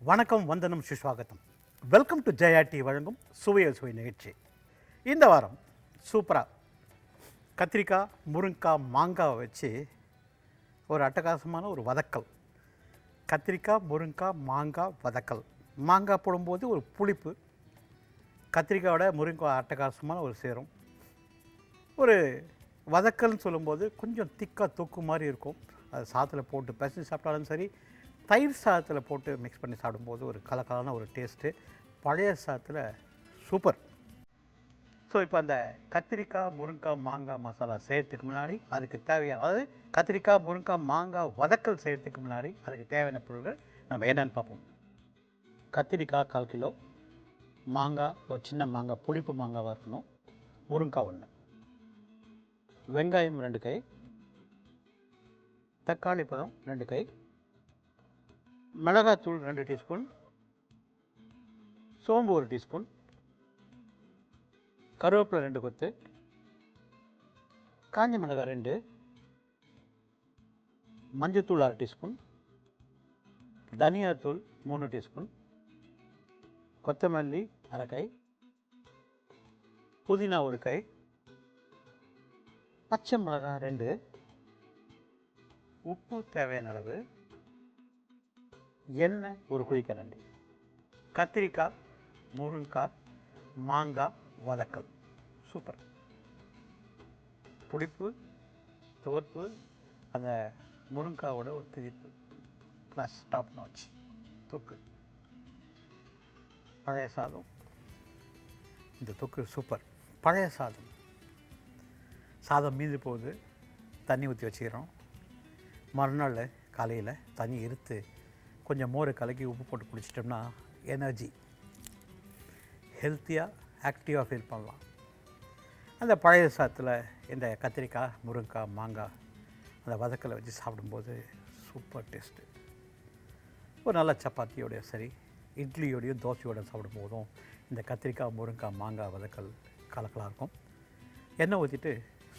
வணக்கம், வந்தனம், சுஸ்வாகத்தம். Welcome to Jaya D வழங்கும் சுவையல் சுவை நிகழ்ச்சி. இந்த வாரம் சூப்பராக கத்திரிக்காய், முருங்கைக்காய், மாங்காவை வச்சு ஒரு அட்டகாசமான ஒரு வதக்கல். கத்திரிக்காய், முருங்கைக்காய், மாங்காய் வதக்கல். மாங்காய் போடும்போது ஒரு புளிப்பு, கத்திரிக்காயோட முருங்கைக்காய் அட்டகாசமான ஒரு சேரும். ஒரு வதக்கல்னு சொல்லும்போது கொஞ்சம் திக்காக தொக்கு மாதிரி இருக்கும். அது சாதத்தில் போட்டு பிசைஞ்சு சாப்பிட்டாலும் சரி, தயிர் சாதத்தில் போட்டு மிக்ஸ் பண்ணி சாப்பிடும்போது ஒரு கலக்கலான ஒரு டேஸ்ட்டு. பழைய சாதத்தில் சூப்பர். ஸோ இப்போ அந்த கத்திரிக்காய், முருங்கைக்காய், மாங்காய் மசாலா செய்கிறதுக்கு முன்னாடி அதுக்கு தேவையான, அதாவது கத்திரிக்காய், முருங்கைக்காய், மாங்காய் வதக்கல் செய்கிறதுக்கு முன்னாடி அதுக்கு தேவையான பொருட்கள் நம்ம என்னென்னு பார்ப்போம். கத்திரிக்காய் 1/4 கிலோ, மாங்காய் ஒரு சின்ன மாங்காய், புளிப்பு மாங்காவாக இருக்கணும், முருங்கைக்காய் 1, வெங்காயம் 2 கை, தக்காளி பழம் 2 கை, மிளகாத்தூள் 2 டீஸ்பூன், சோம்பு 1 டீஸ்பூன், கருவேப்பிலை 2 கொத்து, காஞ்ச மிளகாய் 2, மஞ்சத்தூள் 1/2 டீஸ்பூன், தனியாத்தூள் 3 டீஸ்பூன், கொத்தமல்லி 1/2 கை, புதினா 1 கை, பச்சை மிளகாய் 2, உப்பு தேவையான அளவு, எண்ணெய் 1 குழிக்கரண்டி. கத்திரிக்காய், முருங்கைக்காய், மாங்காய் வதக்கல் சூப்பர். புளிப்பு, துவர்ப்பு, அந்த முருங்காவோட ஒரு திரிப்பு ப்ளஸ் டாப் நாச் தொக்கு. பழைய சாதம், இந்த தொக்கு சூப்பர். பழைய சாதம், சாதம் மீந்து போகுது, தண்ணி ஊற்றி வச்சுக்கிறோம். மறுநாள் காலையில் தண்ணி இருத்து கொஞ்சம் மோரை கலக்கி உப்பு போட்டு குடிச்சிட்டோம்னா எனர்ஜி, ஹெல்த்தியாக ஆக்டிவாக ஃபீல் பண்ணலாம். அந்த பழைய சாதத்தில் இந்த கத்திரிக்காய், முருங்கைக்காய், மாங்காய் அந்த வதக்கலை வச்சு சாப்பிடும்போது சூப்பர் டேஸ்ட்டு. ஒரு நல்ல சப்பாத்தியோடைய சரி, இட்லியோடையும் தோசையோட சாப்பிடும் போதும் இந்த கத்திரிக்காய், முருங்கைக்காய், மாங்காய் வதக்கல் கலக்கலாக இருக்கும். எண்ணெய் ஊற்றிட்டு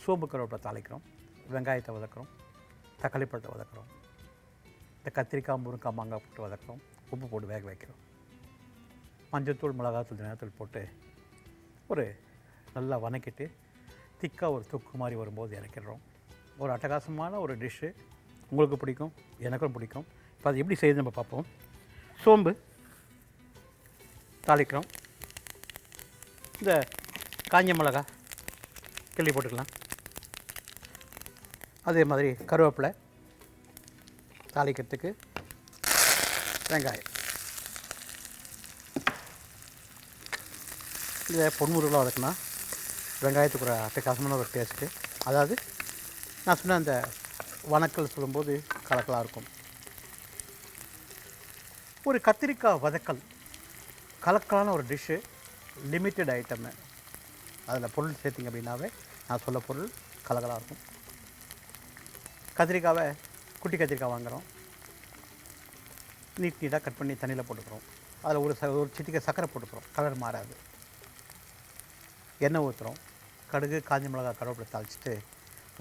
சோம்பு கருவேப்பிலை தாளிக்கிறோம், வெங்காயத்தை வதக்குறோம், தக்காளி பழத்தை வதக்குறோம், இந்த கத்திரிக்காய், முருங்கைக்காய், மாங்காய் போட்டு வதக்குறோம், உப்பு போட்டு வேக வைக்கிறோம், மஞ்சத்தூள், மிளகாத்தூள், தனியாத்தூள் போட்டு ஒரு நல்லா வதக்கிட்டு திக்காக ஒரு தொக்கு மாதிரி வரும்போது இறக்கிடுறோம். ஒரு அட்டகாசமான ஒரு டிஷ்ஷு. உங்களுக்கு பிடிக்கும், எனக்கும் பிடிக்கும். இப்போ அது எப்படி செய்யுது நம்ம பார்ப்போம். சோம்பு தாளிக்கிறோம், இந்த காஞ்ச மிளகாய் கிள்ளி போட்டுக்கலாம், அதே மாதிரி கருவேப்பிலை தாளிக்கிறதுக்கு, வெங்காயம், இதை பொன்முருகலாக வதக்கினா வெங்காயத்துக்கு ஒரு அட்டகாசமான ஒரு டேஸ்ட்டு. அதாவது நான் சொன்ன அந்த வணக்கல் சொல்லும்போது கலக்கலாக இருக்கும். ஒரு கத்திரிக்காய் வதக்கல் கலக்கலான ஒரு டிஷ்ஷு, லிமிட்டட் ஐட்டமு. அதில் பொருள் சேர்த்திங்க அப்படின்னாவே நான் சொல்ல பொருள் கலக்கலாக இருக்கும். கத்திரிக்காவை குட்டி கத்திரிக்காய் வாங்குகிறோம், நீட்டாக கட் பண்ணி தண்ணியில் போட்டுக்கிறோம். அதில் ஒரு சிட்டிக்கை சர்க்கரை போட்டுக்கிறோம், கலர் மாறாது. எண்ணெய் ஊற்றுறோம், கடுகு, காஞ்ச மிளகாய், கருவேப்பிலை தாளிச்சிட்டு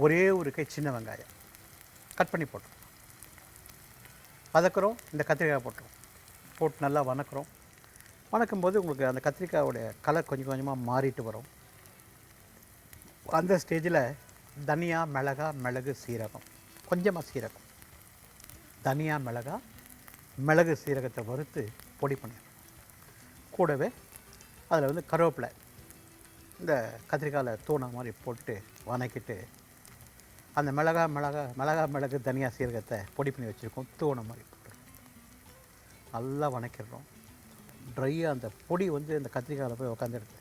ஒரே ஒரு கை சின்ன வெங்காயம் கட் பண்ணி போட்டுறோம், வதக்குறோம். இந்த கத்திரிக்காய் போட்டு நல்லா வதக்குறோம். வதக்கும்போது உங்களுக்கு அந்த கத்திரிக்காயோடைய கலர் கொஞ்சம் கொஞ்சமாக மாறிட்டு வரும். அந்த ஸ்டேஜில் தனியா, மிளகு, சீரகம், கொஞ்சமாக சீரகம், தனியா, மிளகு, சீரகத்தை வறுத்து பொடி பண்ணிடணும். கூடவே அதில் கருவேப்பிலை இந்த கத்திரிக்காயில் தூணை மாதிரி போட்டு வதக்கிட்டு அந்த மிளகு, தனியா, சீரகத்தை பொடி பண்ணி வச்சுருக்கோம், தூணை மாதிரி போட்டு நல்லா வதக்கிடுறோம். ட்ரையாக அந்த பொடி அந்த கத்திரிக்காயில் போய் உக்காந்துடுது.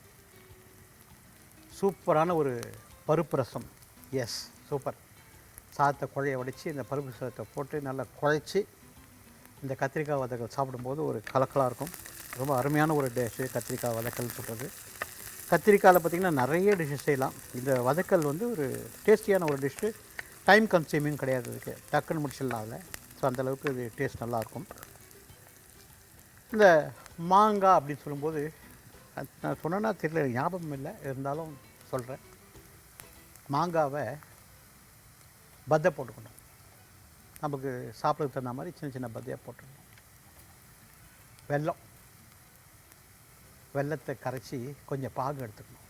சூப்பரான ஒரு பருப்பு ரசம். S, super. சாதத்தை குழைய வடித்து இந்த பருப்பு சாதத்தை போட்டு நல்லா குழைச்சி இந்த கத்திரிக்காய் வதக்கல் சாப்பிடும்போது ஒரு கலக்கலாக இருக்கும். ரொம்ப அருமையான ஒரு டிஷ்ஷு கத்திரிக்காய் வதக்கல் சொல்கிறது. கத்திரிக்காயில் பார்த்திங்கன்னா நிறைய டிஷ்ஷஸ் செய்யலாம். இந்த வதக்கல் ஒரு டேஸ்டியான ஒரு டிஷ்ஷு. டைம் கன்சியூமிங் கிடையாது, இதுக்கு டக்குன்னு முடிச்சிடலாம் அதில். ஸோ அந்தளவுக்கு இது டேஸ்ட் நல்லாயிருக்கும். இந்த மாங்காய் அப்படின்னு சொல்லும்போது நான் சொன்னேன்னா தெரியல, ஞாபகம் இல்லை, இருந்தாலும் சொல்கிறேன். மாங்காவை பத்தை போட்டுக்கணும், நமக்கு சாப்பிட்றதுக்கு தகுந்த மாதிரி சின்ன சின்ன பத்தையாக போட்டுக்கணும். வெல்லம், வெல்லத்தை கரைச்சி கொஞ்சம் பாகு எடுத்துக்கணும்.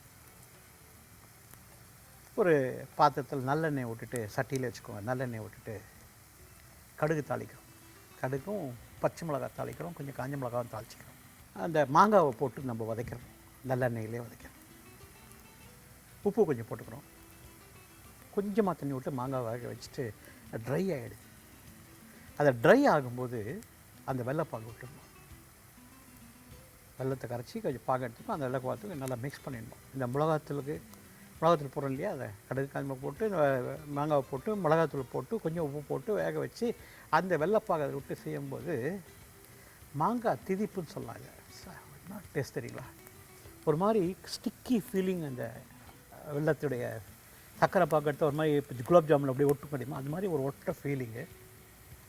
ஒரு பாத்திரத்தில் நல்லெண்ணெய் விட்டுட்டு, சட்டியில் வச்சுக்கோங்க, நல்லெண்ணெய் விட்டுட்டு கடுகு தாளிக்கிறோம். கடுகும் பச்சை மிளகாய் தாளிக்கிறோம், கொஞ்சம் காஞ்ச மிளகாவும் தாளிச்சிக்கிறோம். அந்த மாங்காவை போட்டு நம்ம வதக்கிறோம், நல்லெண்ணெயிலே வதக்கிறோம். உப்பு கொஞ்சம் போட்டுக்கிறோம். கொஞ்சமாக தண்ணி விட்டு மாங்காய் வேக வச்சுட்டு ட்ரை ஆகிடுது. அதை ட்ரை ஆகும்போது அந்த வெள்ளைப்பாகு விட்டுடணும். வெள்ளத்தை கரைச்சி கொஞ்சம் பாகு எடுத்துக்கணும். அந்த வெள்ளைப்பாகத்துக்கு நல்லா மிக்ஸ் பண்ணிடணும். இந்த மிளகாத்தூள் போடுறோம் இல்லையா, அதை கடுகு காய்மை போட்டு மாங்காவை போட்டு மிளகாத்தூள் போட்டு கொஞ்சம் உப்பு போட்டு வேக வச்சு அந்த வெள்ளைப்பாகை விட்டு செய்யும்போது மாங்காய் திதிப்புன்னு சொல்லலாம். இல்லை டேஸ்ட் தெரியுங்களா, ஒரு மாதிரி ஸ்டிக்கி ஃபீலிங். அந்த வெள்ளத்துடைய சக்கரை பாக்கு எடுத்து ஒரு மாதிரி இப்போ குலாப் ஜாமுன் அப்படியே ஒட்டு முடியுமா, அது மாதிரி ஒரு ஒட்ட ஃபீலிங்கு.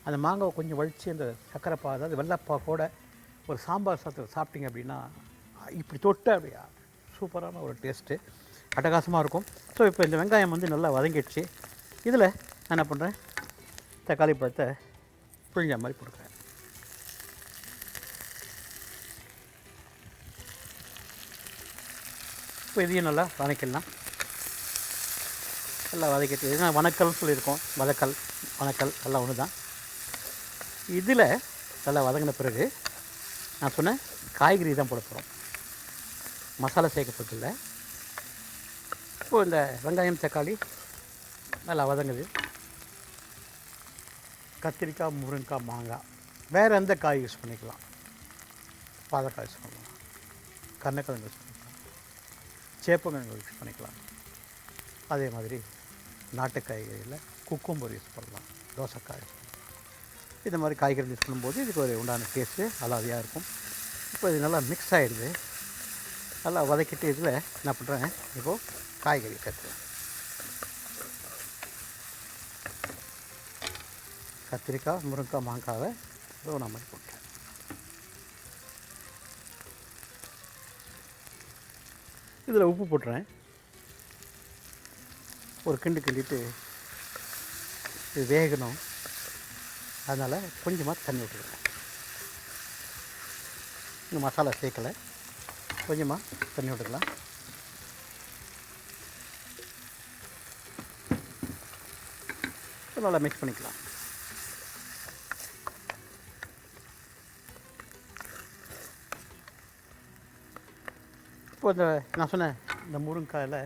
அந்த மாங்காவை கொஞ்சம் வலித்து அந்த சக்கரை பாகு, அதாவது வெள்ளைப்பாக்கோட ஒரு சாம்பார் சாதத்தை சாப்பிட்டீங்க அப்படின்னா இப்படி தொட்டு அப்படியா சூப்பரான ஒரு டேஸ்ட்டு, அட்டகாசமாக இருக்கும். ஸோ இப்போ இந்த வெங்காயம் வந்து நல்லா வதங்கிடுச்சு. இதில் நான் என்ன பண்ணுறேன், தக்காளி பழத்தை புழிஞ்ச மாதிரி போட்டுக்கிறேன். இப்போ இதையும் நல்லா வதக்கிடலாம். நல்லா வதக்கிட்டு, ஏன்னா வணக்கல்னு சொல்லியிருக்கோம், வணக்கல் எல்லாம் ஒன்று தான். இதில் நல்லா வதங்கின பிறகு நான் சொன்னேன் காய்கறி தான் போட போகிறோம், மசாலா சேர்க்கப்பட்டில்லை. இப்போது இந்த வெங்காயம் தக்காளி நல்லா வதங்குது. கத்திரிக்காய், முருங்கைக்காய், மாங்காய், வேறு எந்த காய் யூஸ் பண்ணிக்கலாம், பாதக்காய் யூஸ் பண்ணலாம், கருணக்கிழங்கு யூஸ் பண்ணிக்கலாம், சேப்பங்கிழங்கு யூஸ் பண்ணிக்கலாம். அதே மாதிரி நாட்டு காய்கறியில் குக்கும்பர் யூஸ் பண்ணலாம், தோசைக்காய் யூஸ் பண்ணலாம். இந்த மாதிரி காய்கறி யூஸ் பண்ணும்போது இதுக்கு ஒரு உண்டான டேஸ்ட்டு அலாதியாக இருக்கும். இப்போ இது நல்லா மிக்ஸ் ஆகிடுது. நல்லா வதக்கிட்டு இதில் என்ன பண்ணுறேன், இப்போது காய்கறி சேர்த்துறேன். கத்திரிக்காய், முருங்கைக்காய், மாங்காவை ரோனா மாதிரி போட்டேன். இதில் உப்பு போட்டுறேன். ஒரு கிண்டிட்டு இது வேகணும், அதனால் கொஞ்சமாக தண்ணி விட்டுருக்கேன். இந்த மசாலா சேர்க்கலை, கொஞ்சமாக தண்ணி விட்டுக்கலாம். நல்லா மிக்ஸ் பண்ணிக்கலாம். இப்போ இந்த நான் சொன்னேன், இந்த முருங்காயில்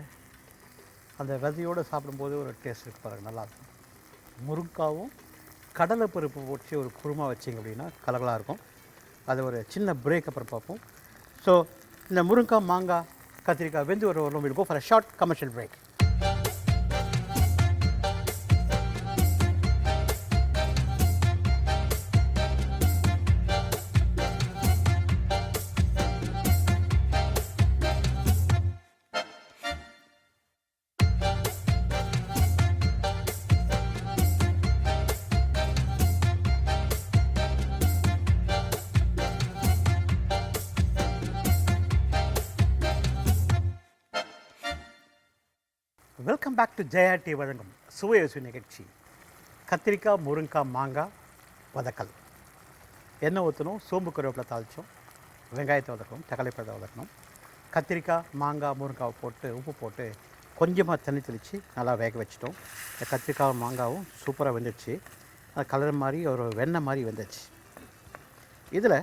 அந்த விதையோடு சாப்பிடும்போது ஒரு டேஸ்ட் இருக்குது பாருங்கள், நல்லாயிருக்கும். முருங்காவும் கடலை பருப்பு போட்டு ஒரு குருமா வச்சிங்க அப்படின்னா கலகலாக இருக்கும். அது ஒரு சின்ன பிரேக் அப்புறம் பார்ப்போம். ஸோ இந்த முருங்காய், மாங்காய், கத்திரிக்காய் வெந்து ஒரு will go for a short commercial break. Welcome back to Jaya வழங்கும் சுவை நிகழ்ச்சி. கத்திரிக்காய், முருங்கைக்காய், மாங்காய் வதக்கல். எண்ணெய் ஊற்றணும், சோம்பு கருவேப்பிலை தாளித்தோம், வெங்காயத்தை வதக்கணும், தக்காளி பழத்தை வதக்கணும். கத்திரிக்காய், மாங்காய், முருங்காவை போட்டு உப்பு போட்டு கொஞ்சமாக தண்ணி தெளித்து நல்லா வேக வச்சிட்டோம். இந்த கத்திரிக்காய், மாங்காவும் சூப்பராக வெந்துடுச்சு. அது கலர் மாதிரி ஒரு வெண்ணெய் மாதிரி வெந்துச்சு. இதில்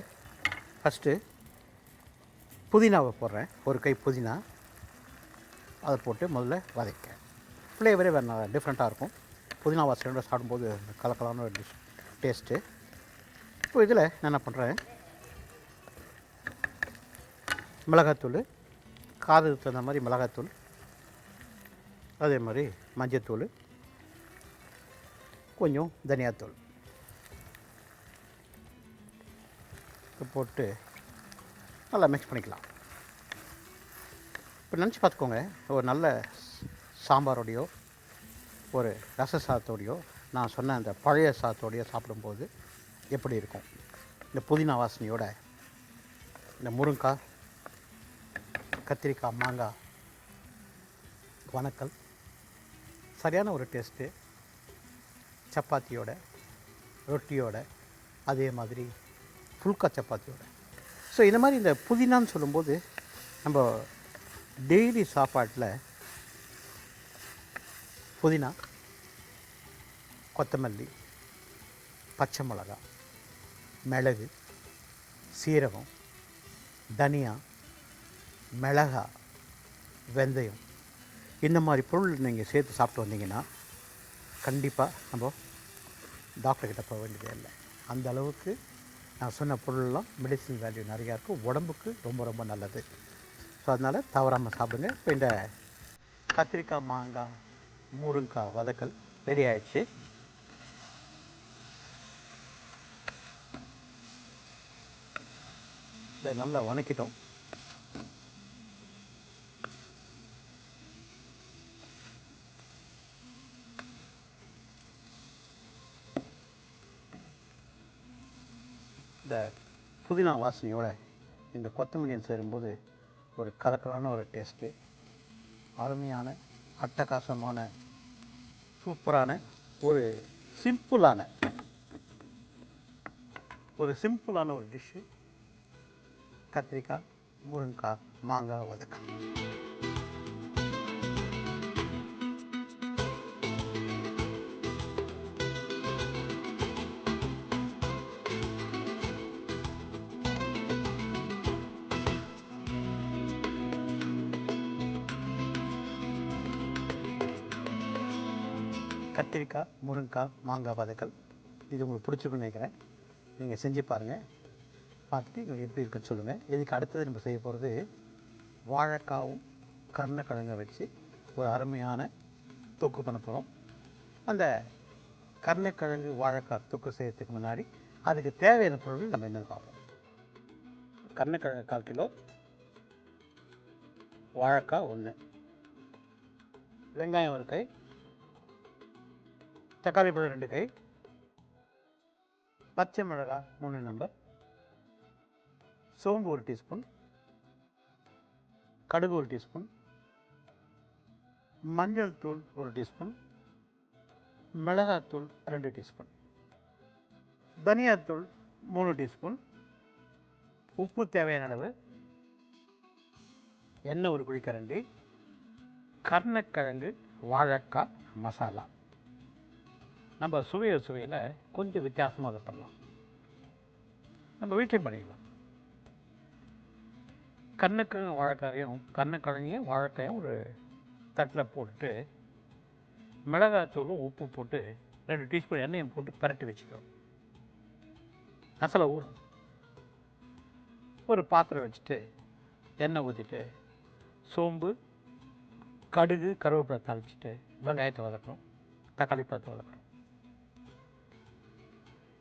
ஃபஸ்ட்டு புதினாவை போடுறேன், ஒரு கை புதினா. அதை போட்டு முதல்ல வதக்க, ஃப்ளேவரே வேறு நல்லா டிஃப்ரெண்ட்டாக இருக்கும். புதினா வாசனையோட சாப்பிடும்போது கலக்கலான ஒரு டேஸ்ட்டு. இப்போ இதில் நான் என்ன பண்ணுறேன், மிளகாத்தூள், காரத்துக்கு தகுந்த மாதிரி மிளகாத்தூள், அதே மாதிரி மஞ்சத்தூள், கொஞ்சம் தனியாத்தூள் போட்டு நல்லா மிக்ஸ் பண்ணிக்கலாம். இப்போ நினச்சி பார்த்துக்கோங்க, ஒரு நல்ல சாம்பாரோடையோ ஒரு ரச சாதத்தோடையோ நான் சொன்ன அந்த பழைய சாதத்தோடையோ சாப்பிடும்போது எப்படி இருக்கும். இந்த புதினா வாசனையோட இந்த முருங்காய், கத்திரிக்காய், மாங்காய் வணக்கல் சரியான ஒரு டேஸ்ட்டு. சப்பாத்தியோட, ரொட்டியோட, அதே மாதிரி ஃபுல்கா சப்பாத்தியோட ஸோ இந்த மாதிரி இந்த புதினான்னு சொல்லும்போது நம்ம டெய்லி சாப்பாட்டில் புதினா, கொத்தமல்லி, பச்சை மிளகாய், மிளகு, சீரகம், தனியா, மிளகா, வெந்தயம் இந்த மாதிரி பொருள் நீங்கள் சேர்த்து சாப்பிட்டு வந்தீங்கன்னா கண்டிப்பாக நம்ம டாக்டர்கிட்ட போக வேண்டியதே இல்லை. அந்த அளவுக்கு நான் சொன்ன பொருளெலாம் மெடிசின் வேல்யூ நிறையா இருக்கும், உடம்புக்கு ரொம்ப ரொம்ப நல்லது. ஸோ அதனால் தவறாமல் சாப்பிடுங்க. இப்போ இந்த கத்திரிக்காய், மாங்காய், முருங்காய் வதக்கல் ரெடி ஆயிடுச்சு. இதை நல்லா வதக்கிட்டோம். இந்த புதினா வாசனையோட இந்த கொத்தமல்லியை சேரும்போது ஒரு கலக்கலான ஒரு டேஸ்ட்டு, அருமையான அட்டகாசமான சூப்பரான ஒரு சிம்பிளான ஒரு டிஷ்ஷு கத்திரிக்காய், முருங்காய், மாங்காய் வதக்கல். கத்திரிக்காய், முருங்காய், மாங்காய் வதக்கல் இது உங்களுக்கு பிடிச்சிருக்குன்னு நினைக்கிறேன். நீங்கள் செஞ்சு பாருங்கள், பார்த்துட்டு எப்படி இருக்குன்னு சொல்லுங்கள். இதுக்கு அடுத்தது நம்ம செய்ய போகிறது வாழைக்காவும் கருணக்கிழங்கை வச்சு ஒரு அருமையான தொக்கு பண்ண போகிறோம். அந்த கருணக்கிழங்கு வாழைக்காய் தொக்கு செய்யறதுக்கு முன்னாடி அதுக்கு தேவையான பொருட்கள் நம்ம என்னென்னு பார்ப்போம். கருணக்கிழங்கு 1/4 கிலோ, வாழைக்காய் 1, வெங்காயம் 1 கை, தக்காளி பழம் 2 கை, பச்சை மிளகாய் 3 நம்பர், சோம்பு 1 டீஸ்பூன், கடுகு 1 டீஸ்பூன், மஞ்சள் தூள் 1 டீஸ்பூன், மிளகாத்தூள் 2 டீஸ்பூன், தனியாத்தூள் 3 டீஸ்பூன், உப்பு தேவையான அளவு, எண்ணெய் 1 குழிக்கரண்டி, கருணக்கிழங்கு வாழைக்காய் மசாலா. நம்ம சுவையில் கொஞ்சம் வித்தியாசமாக அதை பண்ணலாம், நம்ம வீட்லேயும் பண்ணிக்கலாம். கருணக்கிழங்கு வாழைக்காயும் வாழைக்காயும் ஒரு தட்டில் போட்டுட்டு மிளகாத்தூளும் உப்பு போட்டு 2 டீஸ்பூன் எண்ணெயும் போட்டு பரட்டி வச்சுக்கிறோம். மசாலா ஊறும். ஒரு பாத்திரம் வச்சுட்டு எண்ணெய் ஊற்றிட்டு சோம்பு, கடுகு, கருவேப்பிலை தாளிச்சிட்டு வெங்காயத்தை வதக்கணும், தக்காளி பழத்தை வதக்கணும்.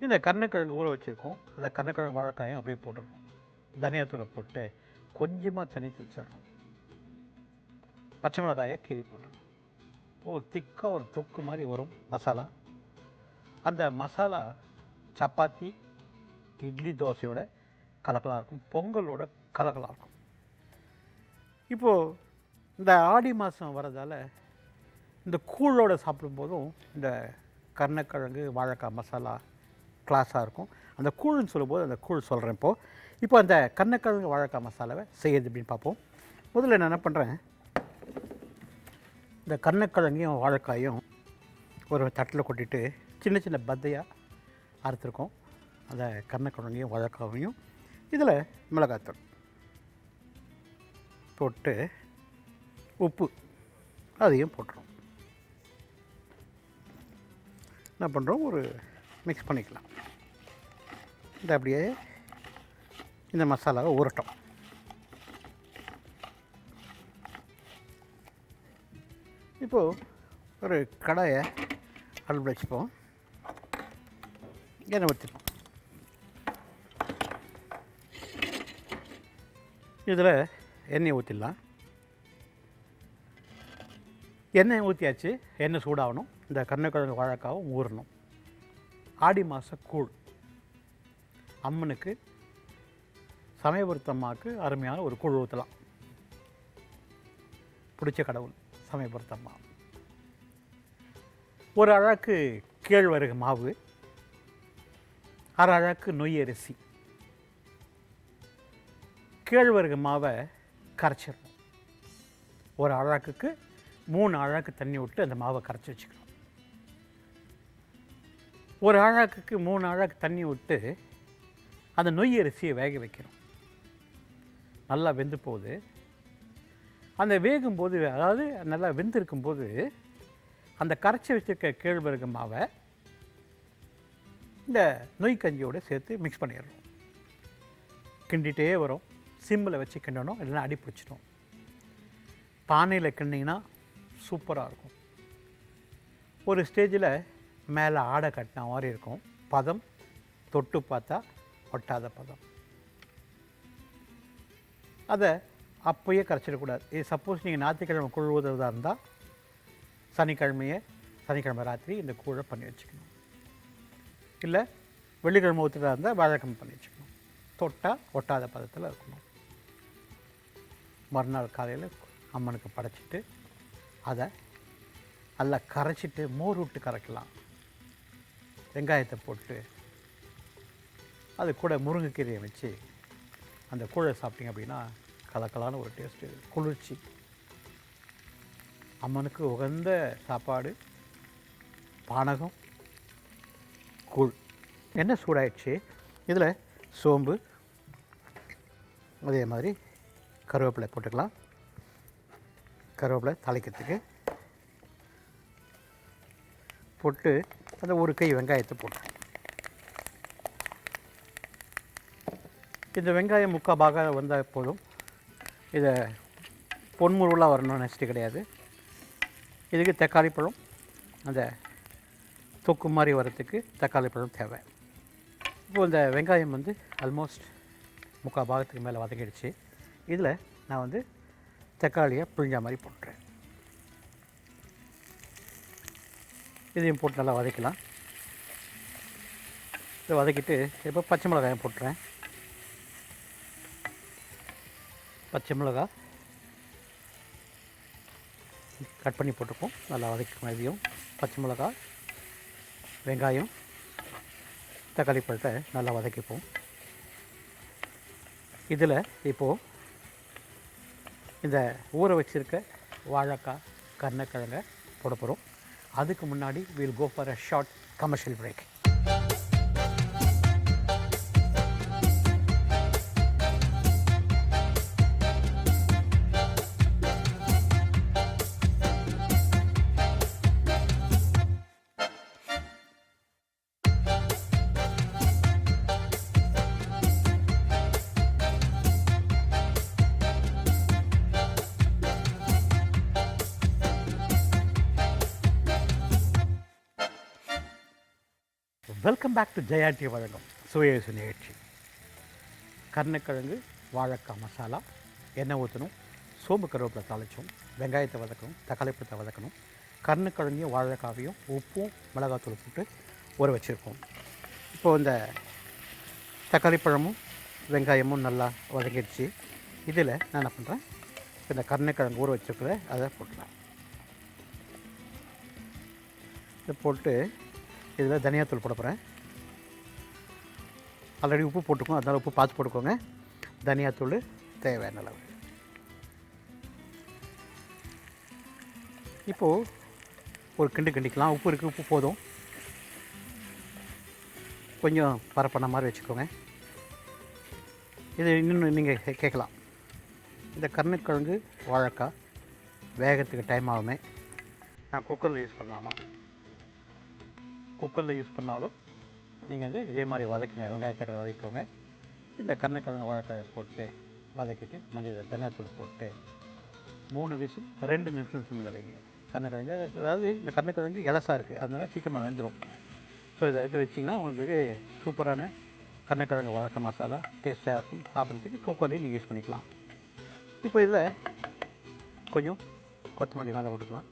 இந்த கருணக்கிழங்கு ஊற வச்சுருக்கோம், அந்த கருணக்கிழங்கு வாழைக்காயும் அப்படியே போட்டுடணும். தனியாத்தூளை போட்டு கொஞ்சமாக தண்ணி தெளிச்சிடணும். பச்சை மிளகாயை கீறி போட்டுடணும். ஒரு திக்காக ஒரு தொக்கு மாதிரி வரும் மசாலா. அந்த மசாலா சப்பாத்தி, இட்லி, தோசையோட கலக்கலாக இருக்கும், பொங்கலோட கலக்கலாக இருக்கும். இப்போது இந்த ஆடி மாதம் வரதால் இந்த கூழோடு சாப்பிடும்போதும் இந்த கருணக்கிழங்கு வாழைக்காய் மசாலா கிளாஸாக இருக்கும். அந்த கூழ்னு சொல்லும்போது அந்த கூழ் சொல்கிறேன். இப்போ அந்த கருணக்கிழங்கு வாழைக்காய் மசாலாவை செய்யுது அப்படின்னு பார்ப்போம். முதல்ல நான் என்ன பண்ணுறேன், இந்த கருணக்கிழங்கையும் வாழைக்காயும் ஒரு தட்டில் கொட்டிட்டு சின்ன சின்ன பத்தையாக அறுத்துருக்கோம். அந்த கருணக்கிழங்கையும் வாழைக்காவையும் இதில் மிளகாத்தூள் போட்டு உப்பு அதையும் போட்டுரும். என்ன பண்ணுறோம், ஒரு மிக்ஸ் பண்ணிக்கலாம். இது அப்படியே இந்த மசாலாவை ஊறட்டும். இப்போது ஒரு கடாயை அடுப்பில் வச்சுப்போம், எண்ணெய் ஊற்றிப்போம். இதில் எண்ணெயை ஊற்றிடலாம். எண்ணெய் ஊற்றியாச்சு, எண்ணெய் சூடாகணும். இந்த கருணக்கிழங்கு வாழைக்காவும் ஊறணும். ஆடி மாத கூழ் அம்மனுக்கு, சமயபுரத்தம்மாவுக்கு அருமையான ஒரு கூழ் ஊற்றலாம். பிடிச்ச கடவுள் சமயபுரத்தம்மா. ஒரு அழகு கேழ்வரகு மாவு, அரை அழகு நொய் அரிசி, கேழ்வரகு மாவை கரைச்சிடணும். ஒரு அழாக்குக்கு 3 அழாக்கு தண்ணி விட்டு அந்த மாவை கரைச்சி வச்சுக்கணும். ஒரு அழாக்குக்கு 3 அழாக்கு தண்ணி விட்டு அந்த நொய் அரிசியை வேக வைக்கணும். நல்லா வெந்து போகுது. அந்த வேகும்போது, அதாவது நல்லா வெந்திருக்கும்போது, அந்த கரைச்சி வச்சுருக்க கேழ்வரகு மாவை இந்த நொய் கஞ்சியோடு சேர்த்து மிக்ஸ் பண்ணிடணும். கிண்டிகிட்டே வரும். சிம்மில் வச்சு கிண்டணும், இல்லைன்னா அடி பிடிச்சிடும். பானையில் கிண்டிங்கன்னா சூப்பராக இருக்கும். ஒரு ஸ்டேஜில் மேலே ஆடை கட்டின மாதிரி இருக்கும். பதம் தொட்டு பார்த்தா ஒட்டாத பதம். அதை அப்போயே கரைச்சிடக்கூடாது. இது சப்போஸ் நீங்கள் ஞாயிற்றுக்கிழமை கூழ் ஊதுறதா இருந்தால் சனிக்கிழமை ராத்திரி இந்த கூழை பண்ணி வச்சுக்கணும். இல்லை வெள்ளிக்கிழமை ஊற்றுறதா இருந்தால் வாழைக்கிழமை பண்ணி வச்சுக்கணும். தொட்டால் ஒட்டாத பதத்தில் இருக்கணும். மறுநாள் காலையில் அம்மனுக்கு படைச்சிட்டு அதை நல்லா கரைச்சிட்டு மோர் விட்டு கரைக்கலாம். வெங்காயத்தை போட்டு அது கூட முருங்கைக்கீரையை வச்சு அந்த கூழை சாப்பிட்டீங்க அப்படின்னா கலக்கலான ஒரு டேஸ்ட்டு, குளிர்ச்சி. அம்மனுக்கு உகந்த சாப்பாடு பானகம், கூழ். என்ன சூடாயிடுச்சு, இதில் சோம்பு, அதே மாதிரி கருவேப்பிலை போட்டுக்கலாம். கருவேப்பிலை தாளிக்கிறதுக்கு போட்டு அந்த ஒரு கை வெங்காயத்தை போட்டு, இந்த வெங்காயம் 3/4 பாகம் வந்தால் போதும். இதை பொன்முருளாக வரணும்னு நினச்சிட்டு கிடையாது. இதுக்கு தக்காளி பழம், அந்த தொக்கு மாதிரி வரத்துக்கு தக்காளி பழம் தேவை. இப்போது இந்த வெங்காயம் ஆல்மோஸ்ட் 3/4 பாகத்துக்கு மேலே வதக்கிடுச்சு. இதில் நான் தக்காளியை பிழிஞ்ச மாதிரி போட்டுறேன். இதையும் போட்டு நல்லா வதக்கலாம். இதை வதக்கிட்டு இப்போ பச்சை மிளகாயம் போட்டுறேன். பச்சை மிளகாய் கட் பண்ணி போட்டுப்போம். நல்லா வதக்கி இதையும் பச்சை மிளகாய், வெங்காயம், தக்காளி பழத்தை நல்லா வதக்கிப்போம். இதில் இப்போது இந்த ஊற வச்சுருக்க வாழைக்காய், கருணக்கிழங்கை போட போகிறோம். அதுக்கு முன்னாடி we'll go for a short commercial break. Welcome back to Jaya TV வழங்கும் சுவையசு நிகழ்ச்சி. கருணக்கிழங்கு வாழைக்காய் மசாலா, எண்ணெய் ஊற்றணும், சோம்பு கருவேப்பிலை தாளித்தோம், வெங்காயத்தை வதக்கணும், தக்காளி பழத்தை வதக்கணும், கருணக்கிழங்கையும் வாழைக்காவையும் உப்பும் மிளகாத்தூள் போட்டு ஊற வச்சுருக்கோம். இப்போது இந்த தக்காளி பழமும் வெங்காயமும் நல்லா வதங்கிடுச்சு. இதில் நான் என்ன பண்ணுறேன், இந்த கருணக்கிழங்கு ஊற வச்சுருக்கிற அதை போட்டுறேன். இதை போட்டு இதில் தனியாத்தூள் போட போகிறேன். ஆல்ரெடி உப்பு போட்டுக்கோங்க, அதனால் உப்பு பார்த்து போட்டுக்கோங்க. தனியாத்தூள் தேவையான அளவு. இப்போது ஒரு கிண்டிக்கலாம். உப்பு இருக்குது, உப்பு போதும். கொஞ்சம் பரப்பன மாதிரி வச்சுக்கோங்க. இது இன்னும் நீங்கள் கேட்கலாம், இந்த கருணக்கிழங்கு வாழைக்காய் வேகத்துக்கு டைம் ஆகுமே, நான் குக்கரில் யூஸ் பண்ணலாமா? குக்கரில் யூஸ் பண்ணாலும் நீங்கள் இதே மாதிரி வதக்குங்க. வெங்காயத்தை வதக்கிக்கோங்க. இந்த கருணக்கிழங்கு வாழைக்காயை போட்டு வதக்கிட்டு மஞ்சள் தனியாத்தூள் போட்டு 3 விசில் 2 நிமிஷம் சிம்மில் வைங்க. கருணக்கிழங்கு, அதாவது இந்த கருணக்கிழங்கு இலசாக இருக்குது, அதனால சீக்கிரமாக வெந்துடும். ஸோ இதை எடுத்து வச்சிங்கன்னா உங்களுக்கு சூப்பரான கருணக்கிழங்கு வாழைக்காய் மசாலா டேஸ்ட்டாக இருக்கும். சாப்பிட்றதுக்கு குக்கர்லேயும் நீங்கள் யூஸ் பண்ணிக்கலாம். இப்போ இதில் கொஞ்சம் கொத்தமல்லி மேலே போட்டுக்கலாம்,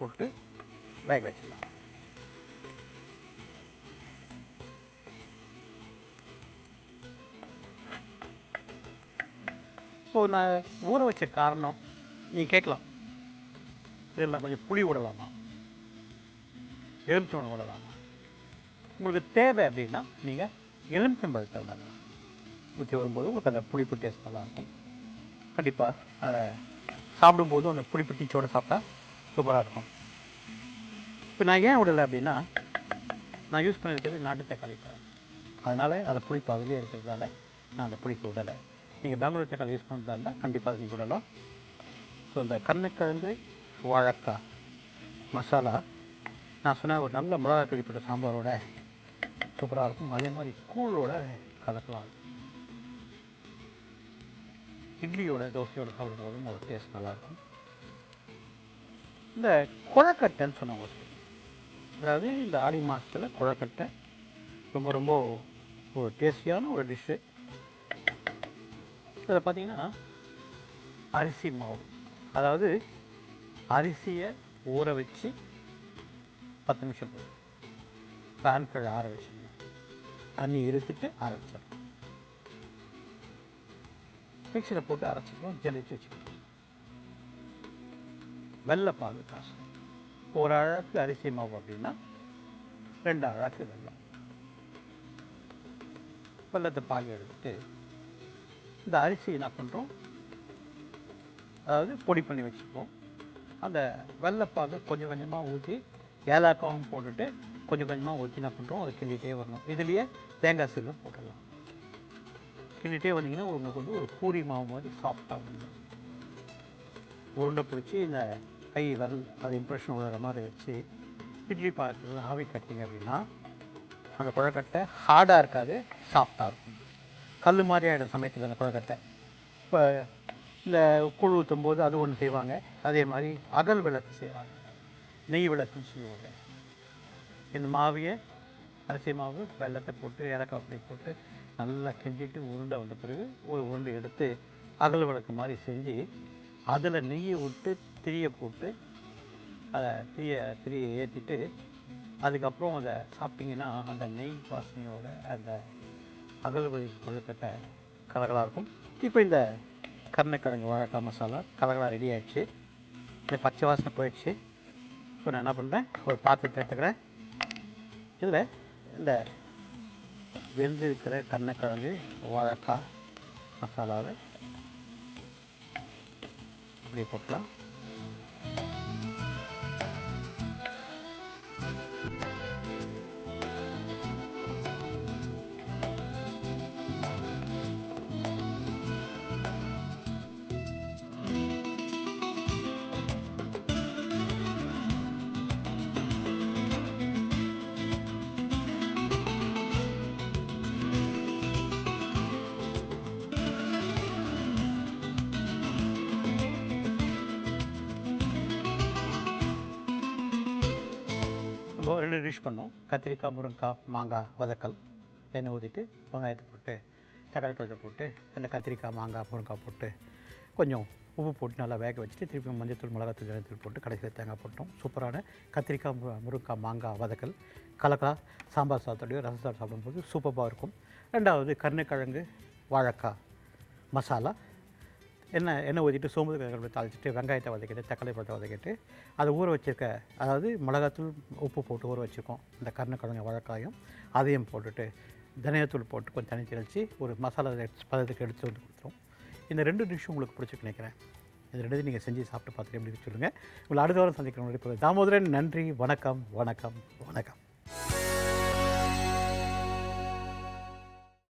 போட்டு வேக வச்சிடலாம். இப்போது நான் ஊற வச்ச காரணம் நீங்கள் கேட்கலாம், இதில் கொஞ்சம் புளி விடலாமா, எலுமிச்சம்பழம் விடலாமா? உங்களுக்கு தேவை அப்படின்னா நீங்கள் எலுமிச்சம்பழத்தை ஊற்றி வரும்போது உங்களுக்கு அந்த புளிப்பு டேஸ்ட் நல்லாயிருக்கும். கண்டிப்பாக அதை சாப்பிடும்போது அந்த புளிப்பு டீச்சோடு சாப்பிட்டா சூப்பராக இருக்கும். இப்போ நான் ஏன் விடலை அப்படின்னா, நான் யூஸ் பண்ணியிருக்கிறது நாட்டு தக்காளி பழம், அதனால் அதை புளிப்பு அதிலே இருக்கிறதால நான் அந்த புளிப்பு விடலை. நீங்கள் பெங்களூர் தக்காளி யூஸ் பண்ணுறதா இருந்தால் கண்டிப்பாக அதை நீங்கள் விடலாம். ஸோ இந்த கருணைக்கிழங்கு வாழைக்காய் மசாலா நான் சொன்ன ஒரு நல்ல மிளகா கழிப்பட்ட சாம்பாரோட சூப்பராக இருக்கும். அதே மாதிரி கூழோட கலக்கலாம். இட்லியோட தோசையோட சாப்பிடும்போதும் ஒரு டேஸ்ட் நல்லாயிருக்கும். இந்த குழக்கட்டைன்னு சொன்னாங்க, அதாவது இந்த ஆடி மாதத்தில் குழக்கட்டை ரொம்ப ரொம்ப ஒரு டேஸ்டியான ஒரு டிஷ்ஷு. இதில் பார்த்திங்கன்னா அரிசி மாவு, அதாவது அரிசியை ஊற வச்சு 10 நிமிஷம் போதும் பேன் கீழே ஆற வச்சுக்கணும். தண்ணி இருத்துட்டு ஆற வச்சிடணும். மிக்சியில் போட்டு அரைச்சிக்கணும், ஜலிச்சு வச்சுக்கணும். வெள்ளைப்பாகு காசு, ஒரு அழகு அரிசி மாவு அப்படின்னா 2 அழகு வெல்லம். வெள்ளத்தை பாகு எடுத்துட்டு இந்த அரிசி என்ன பண்ணுறோம், அதாவது பொடி பண்ணி வச்சுப்போம். அந்த வெள்ளைப்பாகு கொஞ்சம் கொஞ்சமாக ஊற்றி ஏலக்காவும் போட்டுட்டு கொஞ்சம் கொஞ்சமாக ஊற்றி என்ன பண்ணுறோம், அதை கிண்டிகிட்டே வரணும். இதுலேயே தேங்காய் சீரகம் போட்டுடலாம். கிண்டிகிட்டே வந்தீங்கன்னா உங்களுக்கு ஒரு பூரி மாவு மாதிரி சாஃப்டாக வந்துடும். உருண்டை பிடிச்சி இந்த கை வரல் அது இம்ப்ரெஷன் விழுற மாதிரி வச்சு இட்லி பாத்திரத்தில் ஆவி கட்டிங்க அப்படின்னா அந்த குழக்கட்டை ஹார்டாக இருக்காது, சாஃப்டாக இருக்கும். கல் மாதிரி ஆகிடும் சமயத்தில் அந்த குழக்கட்டை. இப்போ இந்த கூழ் ஊற்றும் போது அது ஒன்று செய்வாங்க. அதே மாதிரி அகல் விளக்கு செய்வாங்க, நெய் விளக்குன்னு சொல்லுவாங்க. இந்த மாவையே அரிசி மாவு வெள்ளத்தை போட்டு ஏலக்காய் பொடி போட்டு நல்லா கிண்டிட்டு உருண்டை வந்த பிறகு ஒரு உருண்டை எடுத்து அகல் விளக்கு மாதிரி செஞ்சு அதில் நெய்யை விட்டு திரியை போட்டு அதை திரியை ஏற்றிட்டு அதுக்கப்புறம் அதை சாப்பிட்டிங்கன்னா அந்த நெய் வாசனையோட அந்த அகல் விளக்கு கொழுக்கட்டை கலகலாக இருக்கும். இப்போ இந்த கருணைக்கிழங்கு வாழைக்காய் மசாலா கலகலாக ரெடி ஆகிடுச்சு. இந்த பச்சை வாசனை போயிடுச்சு. ஸோ நான் என்ன பண்ணுறேன், ஒரு பாத்திரத்தை எடுத்துக்கிறேன். இதில் இந்த வெந்து இருக்கிற கருணைக்கிழங்கு வாழைக்காய் மசாலாவை அப்படியே போட்டலாம். நம்ம 2 டிஷ் பண்ணோம். கத்திரிக்காய், முருங்கைக்காய், மாங்காய் வதக்கல். எண்ணெய் ஊற்றிட்டு வெங்காயத்தை போட்டு தக்காளி பழத்தை போட்டு அந்த கத்திரிக்காய், மாங்காய், முருங்கைக்காய் போட்டு கொஞ்சம் உப்பு போட்டு நல்லா வேக வச்சுட்டு திருப்பி மஞ்சத்தூள், மிளகாத்தூள், ஜீரகத்தூள் போட்டு கடைசியில் தேங்காய் போட்டோம். சூப்பரான கத்திரிக்காய், முருங்கைக்காய், மாங்காய் வதக்கல் கலக்கா சாம்பார் சாதத்தோடையோ ரசம் சாதம் சாப்பிடும்போது சூப்பராக இருக்கும். 2வது கருணைக்கிழங்கு வாழைக்காய் மசாலா. எண்ணெய் ஊற்றிட்டு சோம்பு கருவேப்பிலை தாளிச்சிட்டு வெங்காயத்தை வதக்கிட்டு தக்காளி பழத்தை வதக்கிட்டு அதை ஊற வச்சுருக்க, அதாவது மிளகாத்தூள் உப்பு போட்டு ஊற வச்சுருக்கோம் இந்த கருணைக்கிழங்கு வாழைக்காயும் அதையும் போட்டுட்டு தனியாத்தூள் போட்டு கொஞ்சம் தண்ணி தெளித்து ஒரு மசாலா பதத்துக்கு எடுத்து வந்து கொடுத்துரும். இந்த 2 டிஷ்ஷும் உங்களுக்கு பிடிச்சிருக்கு நினைக்கிறேன். இது 2 நீங்கள் செஞ்சு சாப்பிட்டு பார்த்துட்டு எப்படி சொல்லுங்கள். உங்களை அடுத்த வாரம் சந்திக்கிறோம். தாமோதரன். நன்றி, வணக்கம், வணக்கம், வணக்கம்.